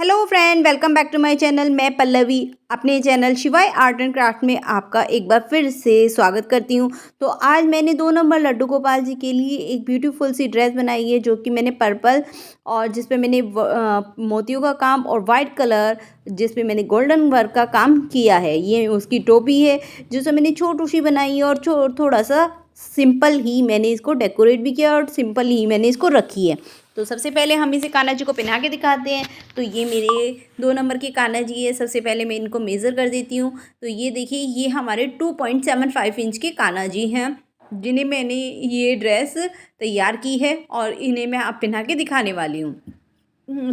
Hello friend, welcome back to my channel. मैं पल्लवी अपने channel शिवाय आर्ट एंड क्राफ्ट में आपका एक बार फिर से स्वागत करती हूँ। तो आज मैंने 2 नंबर लड्डू गोपाल जी के लिए एक ब्यूटीफुल सी ड्रेस बनाई है, जो कि मैंने पर्पल और जिस पे मैंने मोतियों का काम और वाइट कलर जिस पे मैंने गोल्डन वर्क का काम किया है। ये उसकी टोपी है जिसे मैंने छोटू सी बनाई है और थोड़ा सा सिंपल ही मैंने इसको डेकोरेट भी किया और सिंपल ही मैंने इसको रखी है। तो सबसे पहले हम इसे कान्हा जी को पहना के दिखाते हैं। तो ये मेरे 2 नंबर के कान्हा जी है। सबसे पहले मैं इनको मेज़र कर देती हूँ। तो ये देखिए, ये हमारे 2.75 इंच के कान्हा जी हैं, जिन्हें मैंने ये ड्रेस तैयार की है और इन्हें मैं अब पहना के दिखाने वाली हूँ।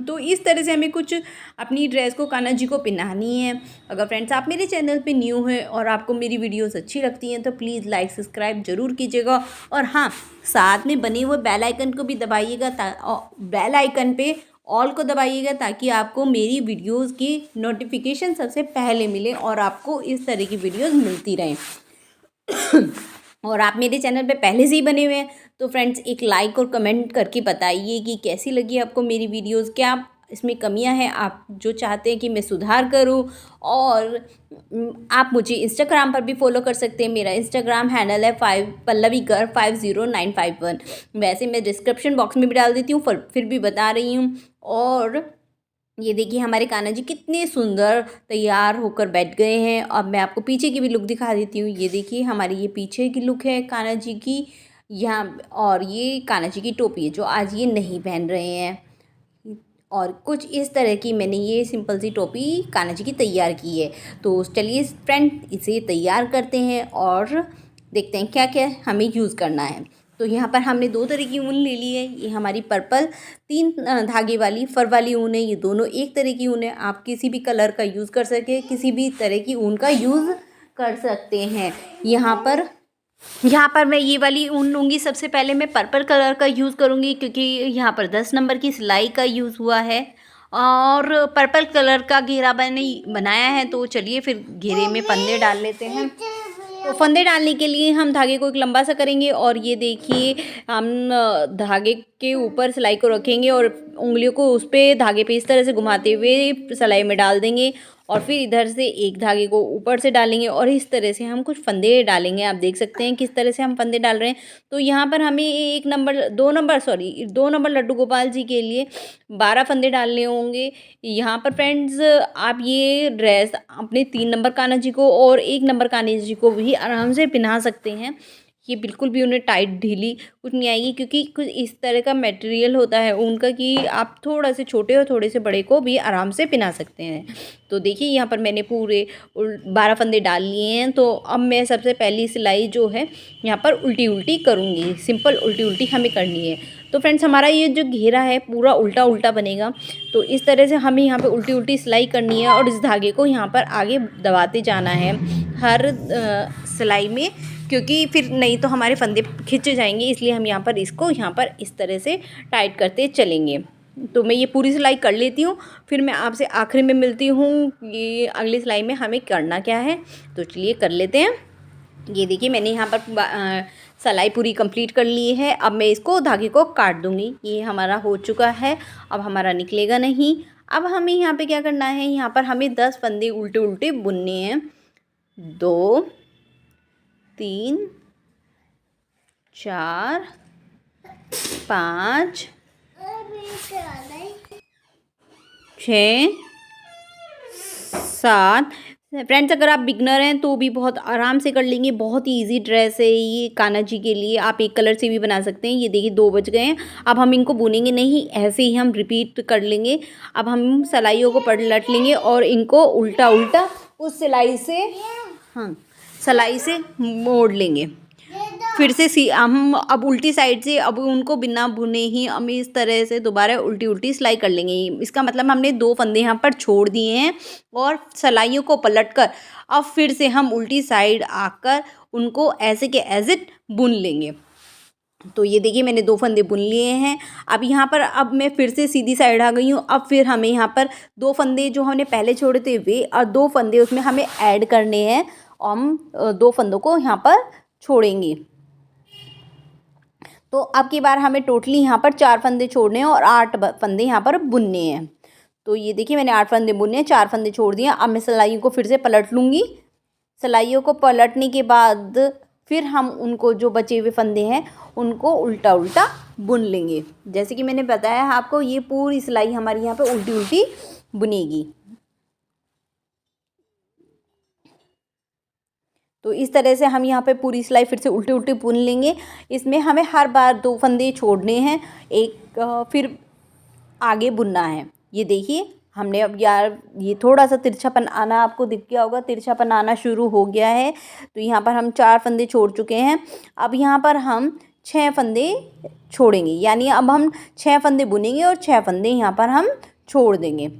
तो इस तरह से हमें कुछ अपनी ड्रेस को कान्हा जी को पहनानी है। अगर फ्रेंड्स आप मेरे चैनल पे न्यू हैं और आपको मेरी वीडियोस अच्छी लगती हैं तो प्लीज़ लाइक सब्सक्राइब ज़रूर कीजिएगा। और हाँ, साथ में बने हुए बेल आइकन को भी दबाइएगा, बेल आइकन पे ऑल को दबाइएगा, ताकि आपको मेरी वीडियोस की नोटिफिकेशन सबसे पहले मिले और आपको इस तरह की वीडियोस मिलती रहें। और आप मेरे चैनल पे पहले से ही बने हुए हैं तो फ्रेंड्स एक लाइक और कमेंट करके बताइए कि कैसी लगी आपको मेरी वीडियोस, क्या इसमें कमियां हैं आप जो चाहते हैं कि मैं सुधार करूं। और आप मुझे इंस्टाग्राम पर भी फॉलो कर सकते हैं। मेरा इंस्टाग्राम हैंडल है पल्लवी गर्ल 50951। वैसे मैं डिस्क्रिप्शन बॉक्स में भी डाल देती हूँ, फिर भी बता रही हूँ। और ये देखिए हमारे कान्हा जी कितने सुंदर तैयार होकर बैठ गए हैं। अब मैं आपको पीछे की भी लुक दिखा देती हूँ। ये देखिए हमारी ये पीछे की लुक है कान्हा जी की यहाँ, और ये कान्हा जी की टोपी है जो आज ये नहीं पहन रहे हैं। और कुछ इस तरह की मैंने ये सिंपल सी टोपी कान्हा जी की तैयार की है। तो चलिए फ्रेंड इसे तैयार करते हैं और देखते हैं क्या क्या हमें यूज़ करना है। तो यहाँ पर हमने 2 तरह की ऊन ले ली है। ये हमारी पर्पल 3 धागे वाली फर वाली ऊन है। ये दोनों एक तरह की ऊन है। आप किसी भी कलर का यूज़ कर सके, किसी भी तरह की ऊन का यूज़ कर सकते हैं। यहाँ पर मैं ये वाली ऊन लूँगी। सबसे पहले मैं पर्पल कलर का यूज़ करूँगी, क्योंकि यहाँ पर 10 नंबर की सिलाई का यूज़ हुआ है और पर्पल कलर का घेरा मैंने बनाया है। तो चलिए फिर घेरे में फंदे डाल लेते हैं। तो फंदे डालने के लिए हम धागे को एक लंबा सा करेंगे और ये देखिए हम धागे के ऊपर सिलाई को रखेंगे और उंगलियों को उस पर धागे पे इस तरह से घुमाते हुए सिलाई में डाल देंगे। और फिर इधर से एक धागे को ऊपर से डालेंगे और इस तरह से हम कुछ फंदे डालेंगे। आप देख सकते हैं किस तरह से हम फंदे डाल रहे हैं। तो यहाँ पर हमें 2 नंबर लड्डू गोपाल जी के लिए 12 फंदे डालने होंगे। यहाँ पर फ्रेंड्स आप ये ड्रेस अपने 3 नंबर कान्हा जी को और 1 नंबर कान्हा जी को भी आराम से पहना सकते हैं। ये बिल्कुल भी उन्हें टाइट ढीली कुछ नहीं आएगी, क्योंकि कुछ इस तरह का मटेरियल होता है उनका कि आप थोड़ा से छोटे और थोड़े से बड़े को भी आराम से पहना सकते हैं। तो देखिए यहाँ पर मैंने पूरे 12 फंदे डाल लिए हैं। तो अब मैं सबसे पहली सिलाई जो है यहाँ पर उल्टी उल्टी करूँगी। सिंपल उल्टी उल्टी हमें करनी है। तो फ्रेंड्स हमारा ये जो घेरा है पूरा उल्टा उल्टा बनेगा। तो इस तरह से हमें यहाँ पे उल्टी उल्टी सिलाई करनी है और इस धागे को यहाँ पर आगे दबाते जाना है हर सिलाई में, क्योंकि फिर नहीं तो हमारे फंदे खिंच जाएंगे। इसलिए हम यहाँ पर इस तरह से टाइट करते चलेंगे। तो मैं ये पूरी सिलाई कर लेती हूँ, फिर मैं आपसे आखिरी में मिलती हूँ ये अगली सिलाई में हमें करना क्या है। तो चलिए कर लेते हैं। ये देखिए मैंने यहाँ पर सिलाई पूरी कंप्लीट कर ली है। अब मैं इसको धागे को काट दूँगी। ये हमारा हो चुका है, अब हमारा निकलेगा नहीं। अब हमें यहाँ पे क्या करना है, यहाँ पर हमें 10 फंदे उल्टे उल्टे बुनने हैं। 2 3 4 5 6 7। फ्रेंड्स अगर आप बिगनर हैं तो भी बहुत आराम से कर लेंगे। बहुत ही इजी ड्रेस है ये कान्हा जी के लिए। आप एक कलर से भी बना सकते हैं। ये देखिए 2 बज गए हैं। अब हम इनको बुनेंगे नहीं, ऐसे ही हम रिपीट कर लेंगे। अब हम सिलाइयों को पलट लेंगे और इनको उल्टा उल्टा उस सिलाई से मोड़ लेंगे। फिर से हम अब उल्टी साइड से अब उनको बिना भुने ही हम इस तरह से दोबारा उल्टी उल्टी सिलाई कर लेंगे। इसका मतलब हमने 2 फंदे यहाँ पर छोड़ दिए हैं और सिलाइयों को पलटकर अब फिर से हम उल्टी साइड आकर उनको ऐसे के ऐसे बुन लेंगे। तो ये देखिए मैंने 2 फंदे बुन लिए हैं। अब यहाँ पर अब मैं फिर से सीधी साइड आ गई हूँ। अब फिर हमें यहाँ पर 2 फंदे जो हमने पहले छोड़े थे वे और 2 फंदे उसमें हमें ऐड करने हैं। हम 2 फंदों को यहाँ पर छोड़ेंगे। तो अब की बार हमें टोटली यहाँ पर 4 फंदे छोड़ने हैं और 8 फंदे यहाँ पर बुनने हैं। तो ये देखिए मैंने 8 फंदे बुने, 4 फंदे छोड़ दिए। अब मैं सिलाइयों को फिर से पलट लूँगी। सिलाइयों को पलटने के बाद फिर हम उनको जो बचे हुए फंदे हैं उनको उल्टा उल्टा बुन लेंगे। जैसे कि मैंने बताया है आपको, ये पूरी सिलाई हमारी यहाँ पे उल्टी उल्टी बुनेगी। तो इस तरह से हम यहाँ पे पूरी सिलाई फिर से उल्टी उल्टी बुन लेंगे। इसमें हमें हर बार 2 फंदे छोड़ने हैं, एक फिर आगे बुनना है। ये देखिए हमने अब यार ये थोड़ा सा तिरछापन आना आपको दिख गया होगा, तिरछापन आना शुरू हो गया है। तो यहाँ पर हम 4 फंदे छोड़ चुके हैं। अब यहाँ पर हम 6 फंदे छोड़ेंगे, यानी अब हम 6 फंदे बुनेंगे और 6 फंदे यहाँ पर हम छोड़ देंगे।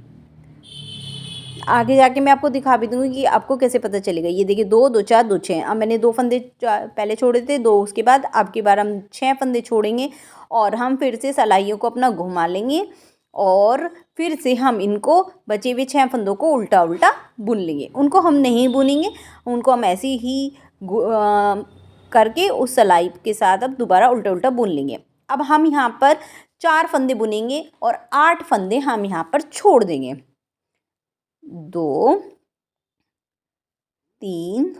आगे जाके मैं आपको दिखा भी दूँगी कि आपको कैसे पता चलेगा। ये देखिए 2 2 4 2 6। अब मैंने 2 फंदे पहले छोड़े थे, 2 उसके बाद, अब की बार हम 6 फंदे छोड़ेंगे और हम फिर से सिलाइयों को अपना घुमा लेंगे और फिर से हम इनको बचे हुए 6 फंदों को उल्टा उल्टा बुन लेंगे। उनको हम नहीं बुनेंगे, उनको हम ऐसे ही करके उस सिलाई के साथ अब दोबारा उल्टा उल्टा बुन लेंगे। अब हम यहाँ पर 4 फंदे बुनेंगे और 8 फंदे हम यहाँ पर छोड़ देंगे। 2 3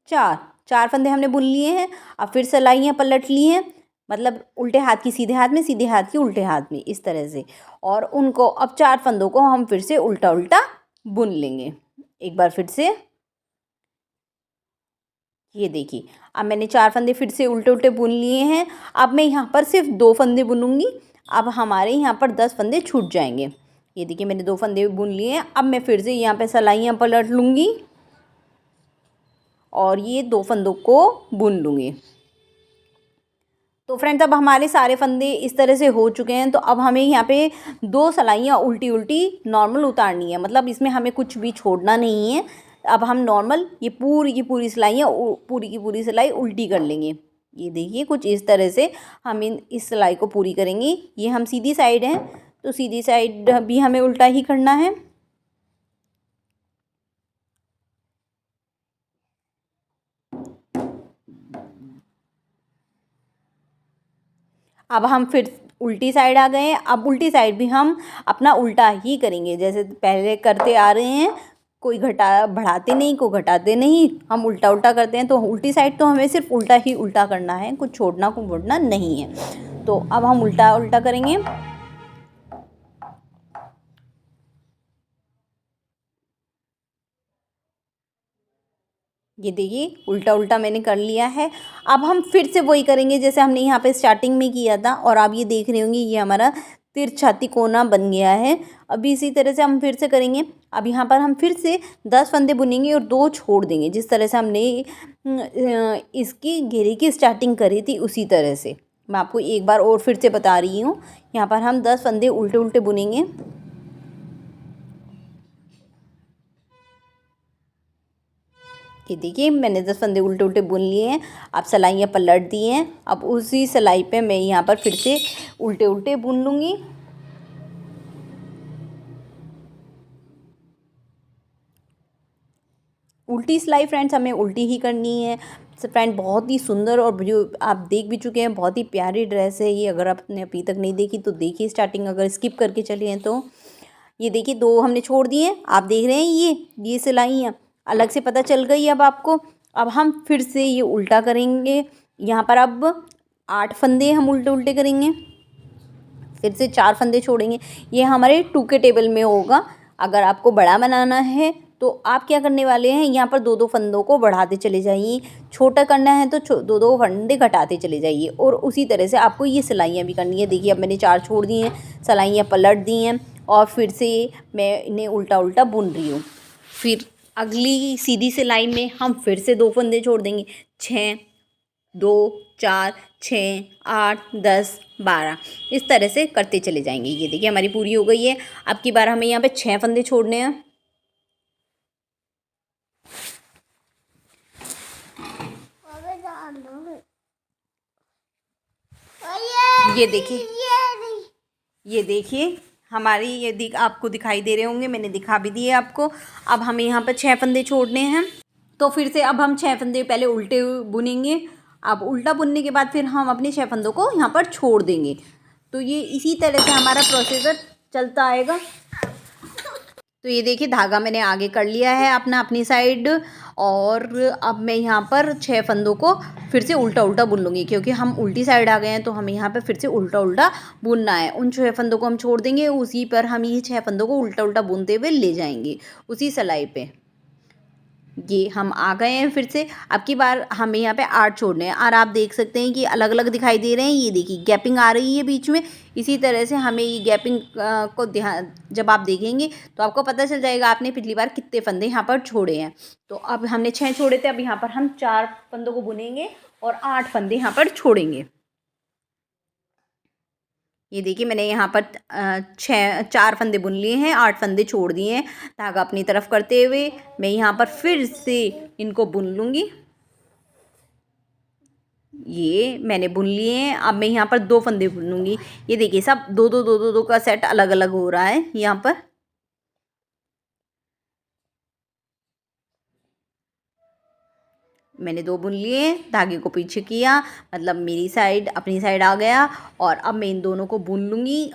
4 फंदे हमने बुन लिए हैं। अब फिर सिलाइयाँ पलट ली हैं, मतलब उल्टे हाथ की सीधे हाथ में, सीधे हाथ की उल्टे हाथ में, इस तरह से। और उनको अब 4 फंदों को हम फिर से उल्टा उल्टा बुन लेंगे। एक बार फिर से ये देखिए अब मैंने 4 फंदे फिर से उल्टे उल्टे बुन लिए हैं। अब मैं यहाँ पर सिर्फ 2 फंदे बुनूंगी। अब हमारे यहाँ पर 10 फंदे छूट जाएंगे। ये देखिए मैंने 2 फंदे बुन लिए हैं। अब मैं फिर से यहाँ पे सिलाइयाँ पलट लूँगी और ये 2 फंदों को बुन लूँगी। तो फ्रेंड्स अब हमारे सारे फंदे इस तरह से हो चुके हैं। तो अब हमें यहाँ पे 2 सिलाइयाँ उल्टी उल्टी नॉर्मल उतारनी है, मतलब इसमें हमें कुछ भी छोड़ना नहीं है। अब हम नॉर्मल ये पूरी की पूरी सिलाइयाँ पूरी की पूरी सिलाई उल्टी कर लेंगे। ये देखिए कुछ इस तरह से हम इस सिलाई को पूरी करेंगे। ये हम सीधी साइड हैं तो सीधी साइड भी हमें उल्टा ही करना है। अब हम फिर उल्टी साइड आ गए हैं। अब उल्टी साइड भी हम अपना उल्टा ही करेंगे जैसे पहले करते आ रहे हैं। कोई बढ़ाते नहीं, कोई घटाते नहीं, हम उल्टा उल्टा करते हैं। तो उल्टी साइड तो हमें सिर्फ उल्टा ही उल्टा करना है, कुछ छोड़ना कुछ बढ़ना नहीं है। तो अब हम उल्टा उल्टा करेंगे। ये देखिए उल्टा उल्टा मैंने कर लिया है। अब हम फिर से वही करेंगे जैसे हमने यहाँ पे स्टार्टिंग में किया था। और आप ये देख रहे होंगे ये हमारा तिरछा तिकोना बन गया है। अभी इसी तरह से हम फिर से करेंगे। अब यहाँ पर हम फिर से 10 फंदे बुनेंगे और 2 छोड़ देंगे, जिस तरह से हमने इसकी घेरे की स्टार्टिंग करी थी उसी तरह से। मैं आपको एक बार और फिर से बता रही हूँ। यहाँ पर हम 10 फंदे उल्टे उल्टे बुनेंगे। ये देखिए मैंने 10 फंदे उल्टे उल्टे बुन लिए हैं। अब सिलाइयाँ पलट दी हैं। अब उसी सिलाई पे मैं यहाँ पर फिर से उल्टे उल्टे बुन लूँगी। उल्टी सिलाई फ्रेंड्स हमें उल्टी ही करनी है। फ्रेंड बहुत ही सुंदर और जो आप देख भी चुके हैं बहुत ही प्यारी ड्रेस है ये। अगर आपने अभी तक नहीं देखी तो देखिए स्टार्टिंग, अगर स्किप करके चले हैं तो। ये देखिए 2 हमने छोड़ दिए, आप देख रहे हैं ये सिलाइयाँ अलग से पता चल गई अब आपको। अब हम फिर से ये उल्टा करेंगे। यहाँ पर अब 8 फंदे हम उल्टे उल्टे करेंगे, फिर से 4 फंदे छोड़ेंगे। ये हमारे 2 के टेबल में होगा। अगर आपको बड़ा बनाना है तो आप क्या करने वाले हैं, यहाँ पर 2 2 फंदों को बढ़ाते चले जाइए। छोटा करना है तो 2 2 फंदे घटाते चले जाइए। और उसी तरह से आपको ये सिलाइयाँ भी करनी है। देखिए अब मैंने 4 छोड़ दी हैं, सिलाइयाँ पलट दी हैं और फिर से मैं इन्हें उल्टा उल्टा बुन रही हूँ। फिर अगली सीधी सिलाई में हम फिर से 2 फंदे छोड़ देंगे। 6 2 4 6 8 10 12 इस तरह से करते चले जाएंगे। ये देखिए हमारी पूरी हो गई है। अब की बार हमें यहाँ पे 6 फंदे छोड़ने हैं। ये देखिए हमारी ये आपको दिखाई दे रहे होंगे, मैंने दिखा भी दिए आपको। अब हमें यहाँ पर 6 फंदे छोड़ने हैं। तो फिर से अब हम 6 फंदे पहले उल्टे बुनेंगे। अब उल्टा बुनने के बाद फिर हम अपने 6 फंदों को यहाँ पर छोड़ देंगे। तो ये इसी तरह से हमारा प्रोसीजर चलता आएगा। तो ये देखिए धागा मैंने आगे कर लिया है अपनी साइड, और अब मैं यहाँ पर 6 फंदों को फिर से उल्टा उल्टा बुन लूँगी, क्योंकि हम उल्टी साइड आ गए हैं तो हमें यहाँ पे फिर से उल्टा उल्टा बुनना है। उन 6 फंदों को हम छोड़ देंगे, उसी पर हम ये 6 फंदों को उल्टा उल्टा बुनते हुए ले जाएंगे उसी सिलाई पे। ये हम आ गए हैं फिर से। अब की बार हमें यहाँ पे 8 छोड़ने हैं, और आप देख सकते हैं कि अलग अलग दिखाई दे रहे हैं। ये देखिए गैपिंग आ रही है बीच में। इसी तरह से हमें ये गैपिंग को ध्यान, जब आप देखेंगे तो आपको पता चल जाएगा आपने पिछली बार कितने फंदे यहाँ पर छोड़े हैं। तो अब हमने 6 छोड़े थे, अब यहाँ पर हम 4 फंदों को बुनेंगे और 8 फंदे यहाँ पर छोड़ेंगे। ये देखिए मैंने यहाँ पर 4 फंदे बुन लिए हैं, 8 फंदे छोड़ दिए हैं। धागा अपनी तरफ करते हुए मैं यहाँ पर फिर से इनको बुन लूँगी। ये मैंने बुन लिए हैं। अब मैं यहाँ पर 2 फंदे बुनूँगी। ये देखिए सब 2 का सेट अलग अलग हो रहा है यहाँ पर। मैंने 2 बुन लिए, धागे को पीछे किया, मतलब मेरी साइड अपनी साइड आ गया, और अब मैं इन दोनों को बुन लूँगी।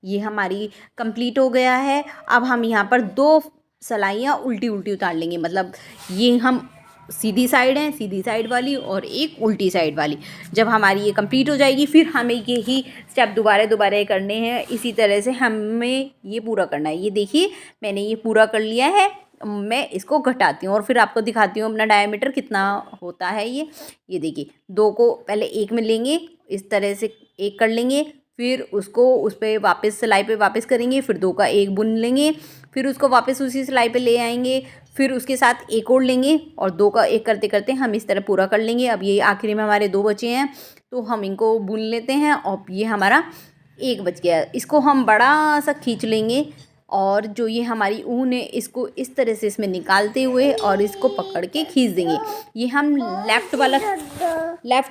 ये हमारी कंप्लीट हो गया है। अब हम यहाँ पर 2 सलाइयाँ उल्टी उल्टी उतार लेंगे, मतलब ये हम सीधी साइड है, सीधी साइड वाली, और एक उल्टी साइड वाली। जब हमारी ये कंप्लीट हो जाएगी फिर हमें यही स्टेप दोबारा करने हैं। इसी तरह से हमें ये पूरा करना है। ये देखिए मैंने ये पूरा कर लिया है। मैं इसको घटाती हूँ और फिर आपको दिखाती हूँ अपना डायमीटर कितना होता है। ये देखिए 2 को पहले 1 में लेंगे, इस तरह से 1 कर लेंगे, फिर उसको उस पर वापस सिलाई पे वापस करेंगे, फिर 2 का 1 बुन लेंगे, फिर उसको वापस उसी सिलाई पे ले आएंगे, फिर उसके साथ 1 और लेंगे, और 2 का 1 करते करते हम इस तरह पूरा कर लेंगे। अब ये आखिरी में हमारे 2 बचे हैं, तो हम इनको बुन लेते हैं, और ये हमारा 1 बच गया। इसको हम बड़ा सा खींच लेंगे, और जो ये हमारी ऊन है इसको इस तरह से इसमें निकालते हुए और इसको पकड़ के खींच देंगे। ये हम लेफ़्ट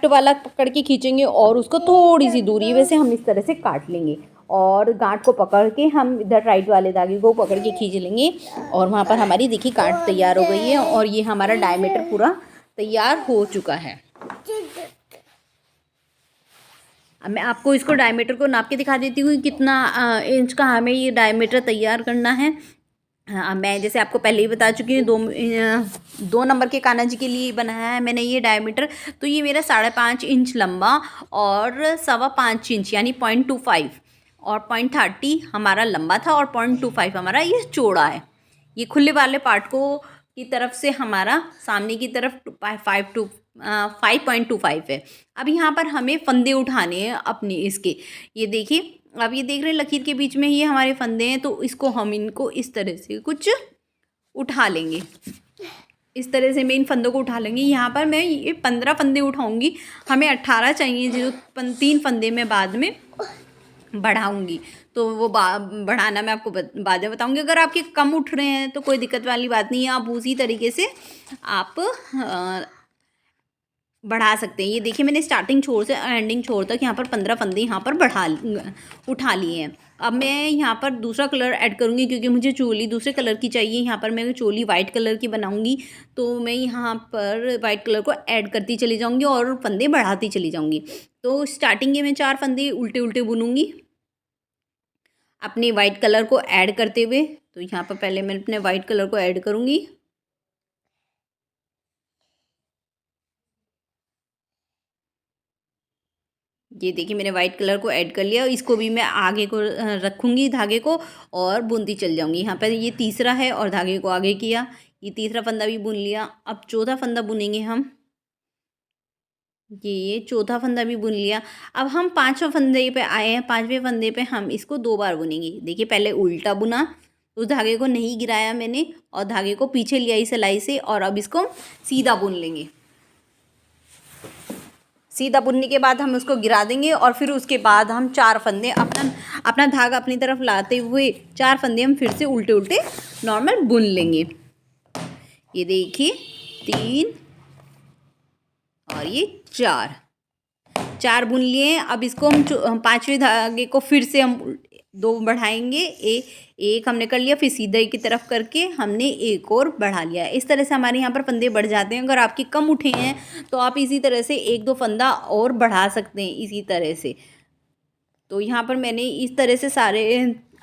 वाला पकड़ के खींचेंगे, और उसको थोड़ी सी दूरी वैसे हम इस तरह से काट लेंगे, और गांठ को पकड़ के हम इधर राइट वाले धागे को पकड़ के खींच लेंगे, और वहाँ पर हमारी देखिए गांठ तैयार हो गई है, और ये हमारा डायमीटर पूरा तैयार हो चुका है। अब मैं आपको इसको डायमीटर को नाप के दिखा देती हूँ कितना इंच का हमें ये डायमीटर तैयार करना है। हाँ, मैं जैसे आपको पहले ही बता चुकी हूँ, 2 नंबर के कान्हा जी के लिए बनाया है मैंने ये डायमीटर। तो ये मेरा 5.5 इंच लंबा और 5.25 इंच यानी 0.25 और 0.30 हमारा लंबा था, और 0.25 हमारा ये चौड़ा है। ये खुले वाले पार्ट को की तरफ से हमारा सामने की तरफ 5.25 है। अब यहाँ पर हमें फंदे उठाने हैं अपने इसके। ये देखिए अब ये देख रहे हैं लकीर के बीच में ये हमारे फंदे हैं, तो इसको हम इनको इस तरह से कुछ उठा लेंगे। इस तरह से मैं इन फंदों को उठा लेंगी। यहाँ पर मैं ये 15 फंदे उठाऊंगी, हमें 18 चाहिए, जो 3 फंदे में बाद में बढ़ाऊंगी, तो वो बढ़ाना मैं आपको बाद में बताऊंगी। अगर आपके कम उठ रहे हैं तो कोई दिक्कत वाली बात नहीं है, आप उसी तरीके से आप बढ़ा सकते हैं। ये देखिए मैंने स्टार्टिंग छोर से एंडिंग छोर तक यहाँ पर 15 फंदे यहाँ पर उठा लिए हैं। अब मैं यहाँ पर दूसरा कलर ऐड करूँगी, क्योंकि मुझे चोली दूसरे कलर की चाहिए। यहाँ पर मैं चोली वाइट कलर की बनाऊँगी, तो मैं यहाँ पर वाइट कलर को ऐड करती चली जाऊँगी और फंदे बढ़ाती चली जाऊँगी। तो स्टार्टिंग में 4 फंदे उल्टे उल्टे बुनूँगी अपने वाइट कलर को ऐड करते हुए। तो यहाँ पर पहले मैं अपने वाइट कलर को ऐड करूँगी। ये देखिए मैंने वाइट कलर को ऐड कर लिया, इसको भी मैं आगे को रखूँगी धागे को और बुनती चल जाऊँगी। यहाँ पर ये तीसरा है और धागे को आगे किया, ये तीसरा फंदा भी बुन लिया। अब चौथा फंदा बुनेंगे हम। ये चौथा फंदा भी बुन लिया। अब हम 5वें फंदे पे आए हैं। 5वें फंदे पे हम इसको 2 बार बुनेंगे। देखिए पहले उल्टा बुना, उस धागे को नहीं गिराया मैंने, और धागे को पीछे लिया इस सिलाई से, और अब इसको सीधा बुन लेंगे। सीधा बुनने के बाद हम उसको गिरा देंगे, और फिर उसके बाद हम 4 फंदे अपना धागा अपनी तरफ लाते हुए 4 फंदे हम फिर से उल्टे उल्टे नॉर्मल बुन लेंगे। ये देखिए 3 और ये 4 बुन लिए। अब इसको हम 5वें धागे को फिर से हम 2 बढ़ाएंगे। एक हमने कर लिया, फिर सीधे की तरफ करके हमने एक और बढ़ा लिया। इस तरह से हमारे यहाँ पर फंदे बढ़ जाते हैं। अगर आपके कम उठे हैं तो आप इसी तरह से 1-2 फंदा और बढ़ा सकते हैं इसी तरह से। तो यहाँ पर मैंने इस तरह से सारे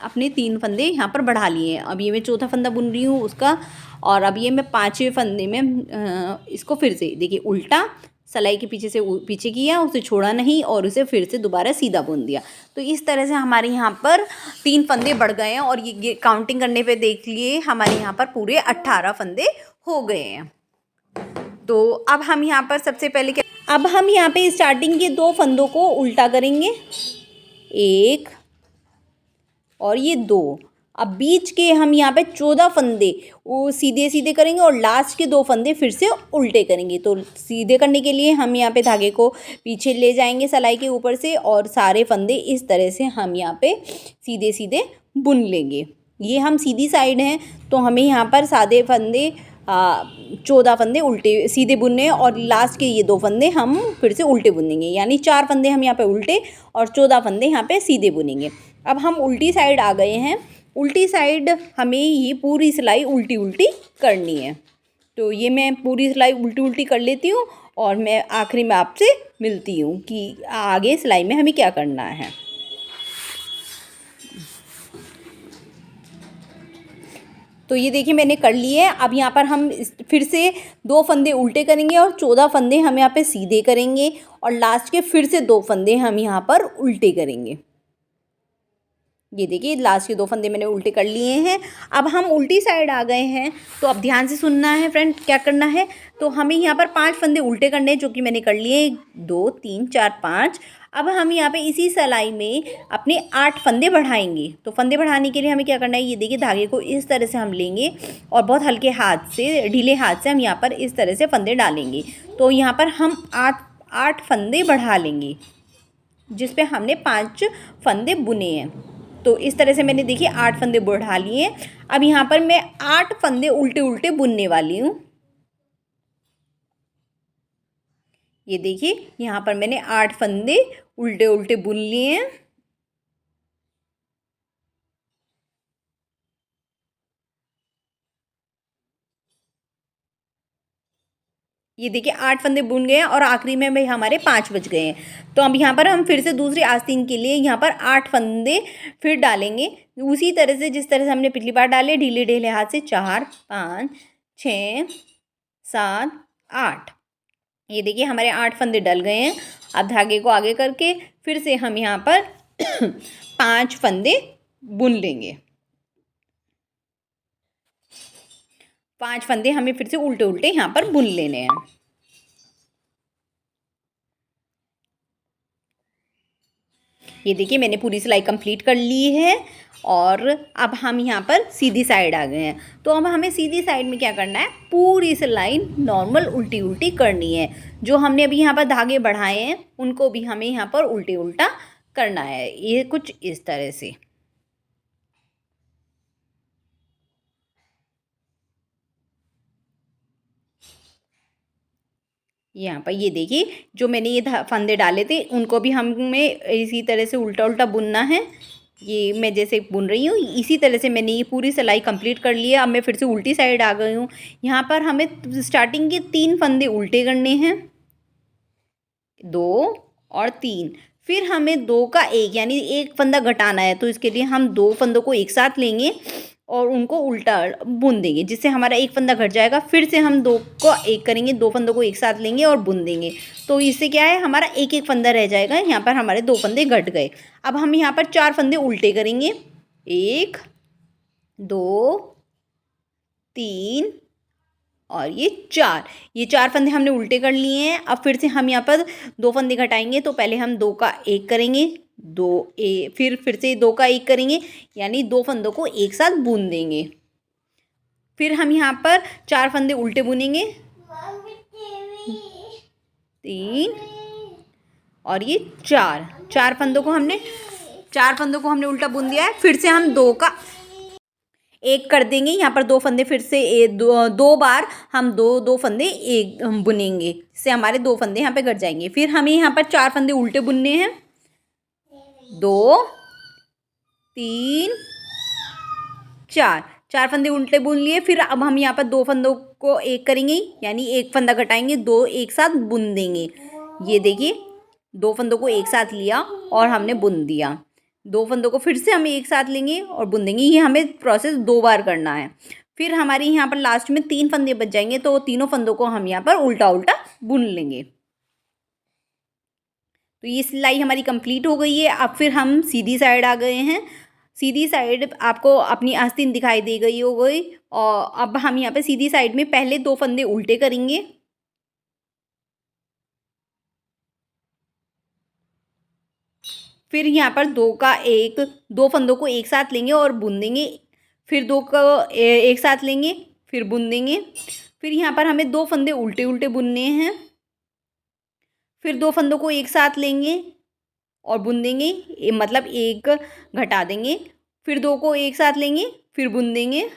अपने 3 फंदे यहाँ पर बढ़ा लिए हैं। अब ये मैं चौथा फंदा बुन रही हूँ उसका, और अब ये मैं 5वें फंदे में इसको फिर से देखिए उल्टा सलाई के पीछे से पीछे किया, उसे छोड़ा नहीं और उसे फिर से दोबारा सीधा बुन दिया। तो इस तरह से हमारे यहाँ पर 3 फंदे बढ़ गए हैं, और ये काउंटिंग करने पे देख लिए हमारे यहाँ पर पूरे 18 फंदे हो गए हैं। तो अब हम यहाँ पर सबसे पहले क्या, अब हम यहाँ पे स्टार्टिंग के 2 फंदों को उल्टा करेंगे, 1 और ये 2। अब बीच के हम यहाँ पे 14 फंदे वो सीधे सीधे करेंगे, और लास्ट के 2 फंदे फिर से उल्टे करेंगे। तो सीधे करने के लिए हम यहाँ पे धागे को पीछे ले जाएंगे सलाई के ऊपर से, और सारे फंदे इस तरह से हम यहाँ पे सीधे सीधे बुन लेंगे। ये हम सीधी साइड हैं, तो हमें यहाँ पर सादे फंदे 14 फंदे उल्टे सीधे बुनने हैं, और लास्ट के ये 2 फंदे हम फिर से उल्टे बुनेंगे, यानी 4 फंदे हम यहाँ पे उल्टे और 14 फंदे यहाँ पे सीधे बुनेंगे। अब हम उल्टी साइड आ गए हैं। उल्टी साइड हमें ये पूरी सिलाई उल्टी उल्टी करनी है। तो ये मैं पूरी सिलाई उल्टी उल्टी कर लेती हूँ, और मैं आखिरी में आपसे मिलती हूँ कि आगे सिलाई में हमें क्या करना है। तो ये देखिए मैंने कर लिए हैं। अब यहाँ पर हम फिर से 2 फंदे उल्टे करेंगे, और 14 फंदे हम यहाँ पे सीधे करेंगे, और लास्ट के फिर से 2 फंदे हम यहाँ पर उल्टे करेंगे। ये देखिए लास्ट के 2 फंदे मैंने उल्टे कर लिए हैं। अब हम उल्टी साइड आ गए हैं, तो अब ध्यान से सुनना है फ्रेंड, क्या करना है। तो हमें यहाँ पर 5 फंदे उल्टे करने हैं, जो कि मैंने कर लिए, 2 3 4 5। अब हम यहाँ पे इसी सिलाई में अपने 8 फंदे बढ़ाएंगे। तो फंदे बढ़ाने के लिए हमें क्या करना है, ये देखिए धागे को इस तरह से हम लेंगे, और बहुत हल्के हाथ से, ढीले हाथ से हम यहाँ पर इस तरह से फंदे डालेंगे। तो यहाँ पर हम 8 फंदे बढ़ा लेंगे, जिस पे हमने 5 फंदे बुने हैं। तो इस तरह से मैंने देखिए 8 फंदे बढ़ा लिए। अब यहाँ पर मैं 8 फंदे उल्टे उल्टे बुनने वाली हूँ। ये देखिए यहाँ पर मैंने 8 फंदे उल्टे उल्टे बुन लिए हैं। ये देखिए 8 फंदे बुन गए हैं, और आखिरी में भाई हमारे 5 बच गए हैं। तो अब यहाँ पर हम फिर से दूसरी आस्तीन के लिए यहाँ पर 8 फंदे फिर डालेंगे, उसी तरह से जिस तरह से हमने पिछली बार डाले, ढीले ढीले हाथ से। 4 5 6 7 8। ये देखिए हमारे 8 फंदे डल गए हैं। अब धागे को आगे करके फिर से हम यहाँ पर 5 फंदे बुन लेंगे। 5 फंदे हमें फिर से उल्टे उल्टे यहाँ पर बुन लेने हैं। ये देखिए मैंने पूरी सिलाई कंप्लीट कर ली है, और अब हम यहाँ पर सीधी साइड आ गए हैं। तो अब हमें सीधी साइड में क्या करना है, पूरी सिलाई नॉर्मल उल्टी उल्टी करनी है। जो हमने अभी यहाँ पर धागे बढ़ाए हैं उनको भी हमें यहाँ पर उल्टी उल्टा करना है, ये कुछ इस तरह से। यहाँ पर ये देखिए जो मैंने ये फंदे डाले थे उनको भी हमें इसी तरह से उल्टा उल्टा बुनना है। ये मैं जैसे बुन रही हूँ इसी तरह से मैंने ये पूरी सिलाई कंप्लीट कर ली है। अब मैं फिर से उल्टी साइड आ गई हूँ। यहाँ पर हमें स्टार्टिंग के 3 फंदे उल्टे करने हैं, 2 और 3। फिर हमें 2 का 1 यानी 1 फंदा घटाना है। तो इसके लिए हम 2 फंदों को एक साथ लेंगे और उनको उल्टा बुन देंगे, जिससे हमारा 1 फंदा घट जाएगा। फिर से हम 2 को 1 करेंगे, 2 फंदों को एक साथ लेंगे और बुन देंगे। तो इससे क्या है, हमारा 1 फंदा रह जाएगा। यहाँ पर हमारे 2 फंदे घट गए। अब हम यहाँ पर 4 फंदे उल्टे करेंगे, 1 2 3 और ये 4। ये 4 फंदे हमने उल्टे कर लिए हैं। अब फिर से हम यहाँ पर 2 फंदे घटाएंगे। तो पहले हम 2 का 1 करेंगे, फिर से 2 का 1 करेंगे, यानी 2 फंदों को एक साथ बुन देंगे। फिर हम यहाँ पर 4 फंदे उल्टे बुनेंगे, 3 और ये 4 फंदों को हमने उल्टा बुन दिया है। फिर से हम 2 का 1 कर देंगे। यहाँ पर 2 फंदे फिर से दो बार हम दो फंदे एक बुनेंगे, इससे हमारे 2 फंदे यहाँ पे घट जाएंगे। फिर हमें यहाँ पर 4 फंदे उल्टे बुनने हैं, 2 3 4 फंदे उल्टे बुन लिए। फिर अब हम यहाँ पर 2 फंदों को 1 करेंगे, यानी 1 फंदा घटाएंगे, 2 एक साथ बुन देंगे। ये देखिए दो फंदों को एक साथ लिया और हमने बुन दिया। दो फंदों को फिर से हम एक साथ लेंगे और बुन देंगे। ये हमें प्रोसेस 2 बार करना है। फिर हमारी यहाँ पर लास्ट में 3 फंदे बच जाएंगे, तो तीनों फंदों को हम यहाँ पर उल्टा उल्टा बुन लेंगे। तो ये सिलाई हमारी कंप्लीट हो गई है। अब फिर हम सीधी साइड आ गए हैं। सीधी साइड आपको अपनी आस्तीन दिखाई दे गई हो गई। और अब हम यहाँ पे सीधी साइड में पहले 2 फंदे उल्टे करेंगे, फिर यहाँ पर दो फंदों को एक साथ लेंगे और बुन देंगे। फिर दो को एक साथ लेंगे, फिर बुन देंगे। फिर यहाँ पर हमें 2 फंदे उल्टे उल्टे बुनने हैं। फिर 2 फंदों को एक साथ लेंगे और बुन देंगे, मतलब एक घटा देंगे। फिर 2 को एक साथ लेंगे, फिर बुन देंगे।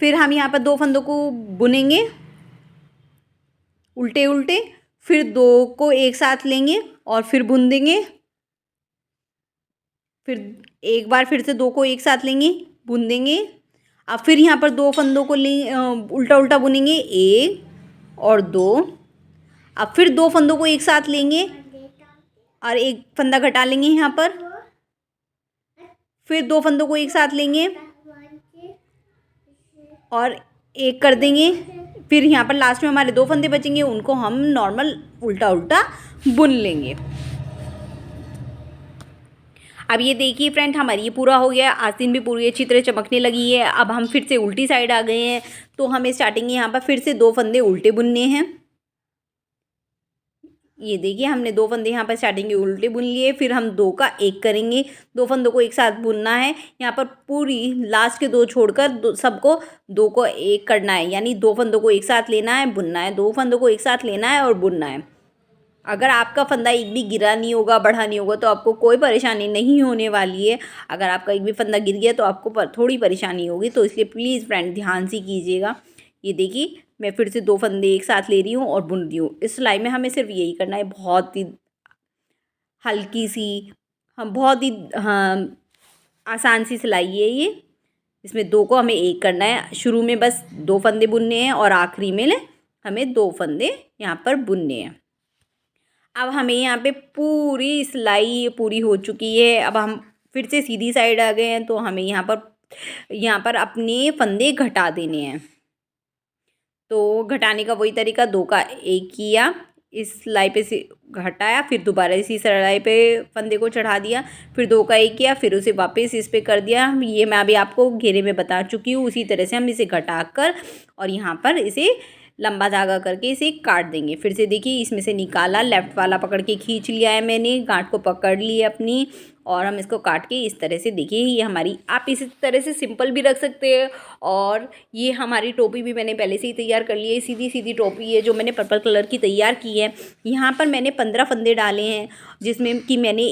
फिर हम यहाँ पर 2 फंदों को बुनेंगे उल्टे उल्टे। फिर 2 को एक साथ लेंगे और फिर बुन देंगे। फिर एक बार फिर से 2 को एक साथ लेंगे, बुन देंगे। अब फिर यहाँ पर 2 फंदों को उल्टा उल्टा बुनेंगे, 1 और 2। अब फिर 2 फंदों को एक साथ लेंगे और एक फंदा घटा लेंगे यहाँ पर। फिर 2 फंदों को एक साथ लेंगे और एक कर देंगे। फिर यहाँ पर लास्ट में हमारे 2 फंदे बचेंगे, उनको हम नॉर्मल उल्टा उल्टा बुन लेंगे। अब ये देखिए फ्रेंड, हमारी ये पूरा हो गया। आस्तीन भी पूरी अच्छी तरह चमकने लगी है। अब हम फिर से उल्टी साइड आ गए हैं, तो हमें स्टार्टिंग यहाँ पर फिर से 2 फंदे उल्टे बुनने हैं। ये देखिए, हमने 2 फंदे यहाँ पर स्टार्टिंग के उल्टे बुन लिए। फिर हम 2 का 1 करेंगे। 2 फंदों को एक साथ बुनना है। यहाँ पर पूरी लास्ट के 2 छोड़कर सबको 2 को 1 करना है, यानी 2 फंदों को एक साथ लेना है, बुनना है। 2 फंदों को एक साथ लेना है और बुनना है। अगर आपका फंदा एक भी गिरा नहीं होगा, बढ़ा नहीं होगा, तो आपको कोई परेशानी नहीं होने वाली है। अगर आपका एक भी फंदा गिर गया तो आपको थोड़ी परेशानी होगी, तो इसलिए प्लीज़ फ्रेंड ध्यान से कीजिएगा। ये देखिए, मैं फिर से 2 फंदे एक साथ ले रही हूँ और बुन रही हूँ। इस सिलाई में हमें सिर्फ यही करना है, बहुत ही हल्की सी, हम बहुत ही आसान सी सिलाई है ये। इसमें 2 को हमें 1 करना है। शुरू में बस 2 फंदे बुनने हैं और आखिरी में हमें 2 फंदे यहाँ पर बुनने हैं। अब हमें यहाँ पे पूरी सिलाई पूरी हो चुकी है। अब हम फिर से सीधी साइड आ गए हैं, तो हमें यहाँ पर अपने फंदे घटा देने हैं। तो घटाने का वही तरीका, 2 का 1 किया, इस सिलाई पे से घटाया, फिर दोबारा इसी सिलाई पे फंदे को चढ़ा दिया, फिर 2 का 1 किया, फिर उसे वापस इस पे कर दिया। ये मैं अभी आपको घेरे में बता चुकी हूँ। उसी तरह से हम इसे घटा कर और यहाँ पर इसे लंबा धागा करके इसे काट देंगे। फिर से देखिए, इसमें से निकाला, लेफ़्ट वाला पकड़ के खींच लिया है मैंने, गांठ को पकड़ ली है अपनी, और हम इसको काट के इस तरह से, देखिए ये हमारी, आप इस तरह से सिंपल भी रख सकते हैं। और ये हमारी टोपी भी मैंने पहले से ही तैयार कर ली है। सीधी सीधी टोपी है जो मैंने पर्पल कलर की तैयार की है। यहाँ पर मैंने 15 फंदे डाले हैं, जिसमें कि मैंने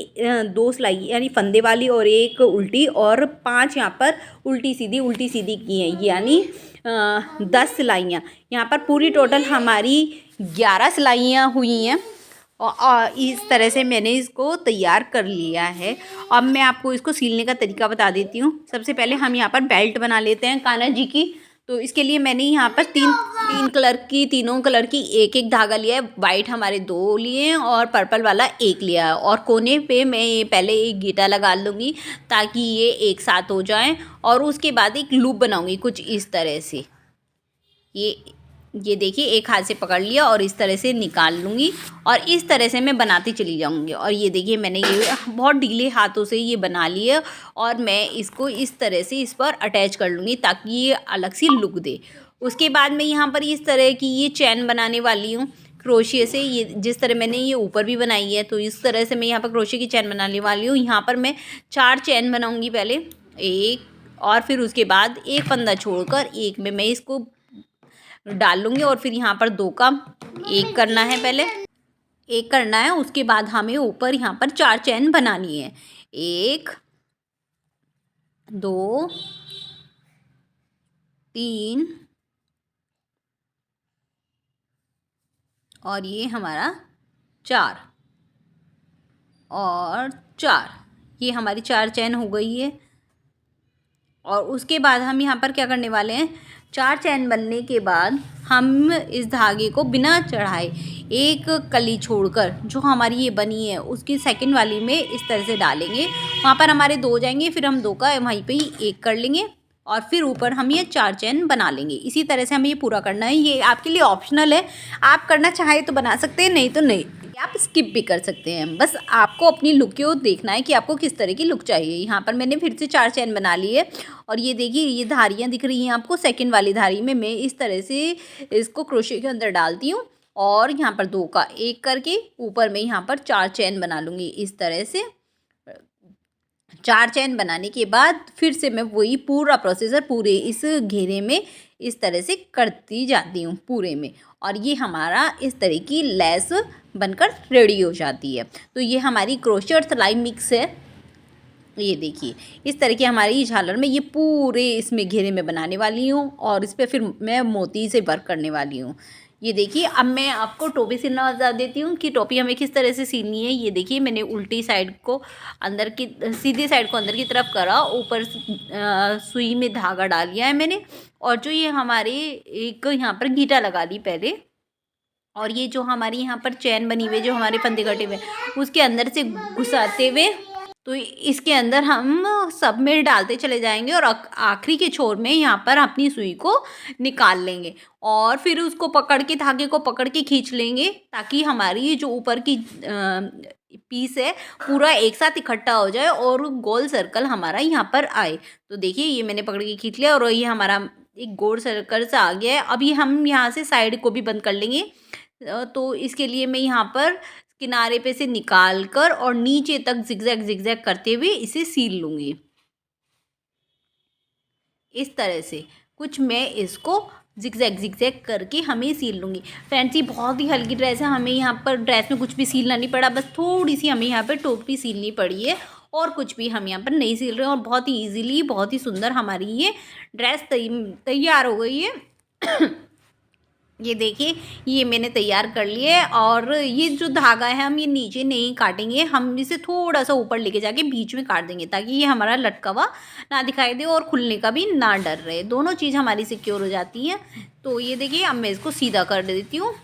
2 सिलाई यानी फंदे वाली और 1 उल्टी और 5 यहाँ पर उल्टी सीधी की हैं, यानी 10 सिलाइयाँ। यहाँ पर पूरी टोटल हमारी 11 सिलाइयाँ हुई हैं। और इस तरह से मैंने इसको तैयार कर लिया है। अब मैं आपको इसको सीलने का तरीका बता देती हूँ। सबसे पहले हम यहाँ पर बेल्ट बना लेते हैं कान्हा जी की। तो इसके लिए मैंने यहाँ पर तीनों कलर की एक धागा लिया है। वाइट हमारे 2 लिए हैं और पर्पल वाला 1 लिया है। और कोने पे मैं ये पहले एक गीटा लगा लूँगी ताकि ये एक साथ हो जाएं, और उसके बाद एक लूप बनाऊँगी कुछ इस तरह से। ये देखिए, एक हाथ से पकड़ लिया और इस तरह से निकाल लूँगी, और इस तरह से मैं बनाती चली जाऊँगी। और ये देखिए, मैंने ये बहुत ढीले हाथों से ये बना लिया, और मैं इसको इस तरह से इस पर अटैच कर लूँगी ताकि ये अलग सी लुक दे। उसके बाद मैं यहाँ पर इस तरह की ये चैन बनाने वाली हूँ क्रोशिया से। ये जिस तरह मैंने ये ऊपर भी बनाई है, तो इस तरह से मैं यहाँ पर क्रोशिया की चैन बनाने वाली हूँ। यहाँ पर मैं 4 चैन बनाऊँगी पहले, 1, और फिर उसके बाद एक फंदा छोड़कर एक में मैं इसको डाल लूँगी, और फिर यहाँ पर 2 का 1 करना है, पहले 1 करना है। उसके बाद हमें ऊपर यहाँ पर 4 चैन बनानी है, 1, 2, 3 और ये हमारा 4 और 4। ये हमारी 4 चैन हो गई है। और उसके बाद हम यहाँ पर क्या करने वाले हैं, 4 चैन बनने के बाद हम इस धागे को बिना चढ़ाए एक कली छोड़कर जो हमारी ये बनी है उसकी सेकंड वाली में इस तरह से डालेंगे। वहाँ पर हमारे 2 हो जाएंगे, फिर हम 2 का वहीं पे ही 1 कर लेंगे और फिर ऊपर हम ये 4 चैन बना लेंगे। इसी तरह से हमें ये पूरा करना है। ये आपके लिए ऑप्शनल है, आप करना चाहें तो बना सकते हैं, नहीं तो नहीं, आप स्किप भी कर सकते हैं। बस आपको अपनी लुक को देखना है कि आपको किस तरह की लुक चाहिए। यहाँ पर मैंने फिर से 4 चैन बना ली है और ये देखिए ये धारियाँ दिख रही हैं आपको। सेकंड वाली धारी में मैं इस तरह से इसको क्रोशे के अंदर डालती हूँ और यहाँ पर 2 का 1 करके ऊपर में यहाँ पर 4 चैन बना लूँगी। इस तरह से 4 चैन बनाने के बाद फिर से मैं वही पूरा प्रोसीजर पूरे इस घेरे में इस तरह से करती जाती हूँ पूरे में, और ये हमारा इस तरह की लेस बनकर रेडी हो जाती है। तो ये हमारी क्रोशे और सिलाई मिक्स है। ये देखिए इस तरह की हमारी झालर में ये पूरे इसमें घेरे में बनाने वाली हूँ और इस पर फिर मैं मोती से वर्क करने वाली हूँ। ये देखिए अब मैं आपको टोपी सिलना बता देती हूँ कि टोपी हमें किस तरह से सिलनी है। ये देखिए मैंने उल्टी साइड को अंदर की, सीधी साइड को अंदर की तरफ करा, ऊपर सुई में धागा डाल लिया है मैंने, और जो ये हमारे एक यहाँ पर गीटा लगा ली पहले, और ये जो हमारी यहाँ पर चैन बनी हुई जो हमारे फंदे कटे हुए उसके अंदर से घुसाते हुए तो इसके अंदर हम सब में डालते चले जाएंगे और आखिरी के छोर में यहाँ पर अपनी सुई को निकाल लेंगे और फिर उसको पकड़ के, धागे को पकड़ के खींच लेंगे ताकि हमारी जो ऊपर की पीस है पूरा एक साथ इकट्ठा हो जाए और गोल सर्कल हमारा यहाँ पर आए। तो देखिए ये मैंने पकड़ के खींच लिया और ये हमारा एक गोल सर्कल सा आ गया है। अभी हम यहाँ से साइड को भी बंद कर लेंगे। तो इसके लिए मैं यहाँ पर किनारे पे से निकाल कर और नीचे तक जिगजैग जिगजैग करते हुए इसे सील लूँगी। इस तरह से कुछ मैं इसको जिगजैग जिगजैग करके हमें सील लूँगी। फ्रेंड्स ये बहुत ही हल्की ड्रेस है, हमें यहाँ पर ड्रेस में कुछ भी सीलना नहीं पड़ा, बस थोड़ी सी हमें यहाँ पर टोपी सीलनी पड़ी है और कुछ भी हम यहाँ पर नहीं सील रहे हैं और बहुत ही ईजिली, बहुत ही सुंदर हमारी ये ड्रेस तैयार हो गई है। ये देखिए ये मैंने तैयार कर लिया है और ये जो धागा है हम ये नीचे नहीं काटेंगे, हम इसे थोड़ा सा ऊपर लेके जाके बीच में काट देंगे ताकि ये हमारा लटका हुआ ना दिखाई दे और खुलने का भी ना डर रहे, दोनों चीज़ हमारी सिक्योर हो जाती है। तो ये देखिए अब मैं इसको सीधा कर देती हूँ।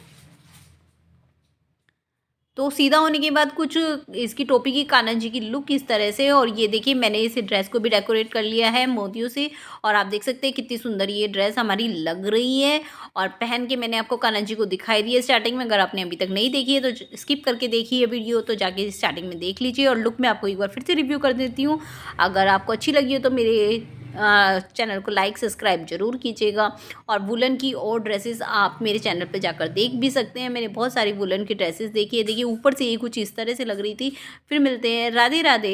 तो सीधा होने के बाद कुछ इसकी टोपी की कान्हा जी की लुक इस तरह से, और ये देखिए मैंने इस ड्रेस को भी डेकोरेट कर लिया है मोतियों से और आप देख सकते हैं कितनी सुंदर ये ड्रेस हमारी लग रही है। और पहन के मैंने आपको कान्हा जी को दिखाई दी है स्टार्टिंग में। अगर आपने अभी तक नहीं देखी है तो स्किप करके देखिए वीडियो, तो जाके स्टार्टिंग में देख लीजिए। और लुक मैं आपको एक बार फिर से रिव्यू कर देती हूँ। अगर आपको अच्छी लगी हो तो मेरे चैनल को लाइक सब्सक्राइब जरूर कीजिएगा। और वुलन की और ड्रेसेस आप मेरे चैनल पे जाकर देख भी सकते हैं। मैंने बहुत सारी वुलन की ड्रेसेस देखी है। देखिए ऊपर से ये कुछ इस तरह से लग रही थी। फिर मिलते हैं, राधे राधे।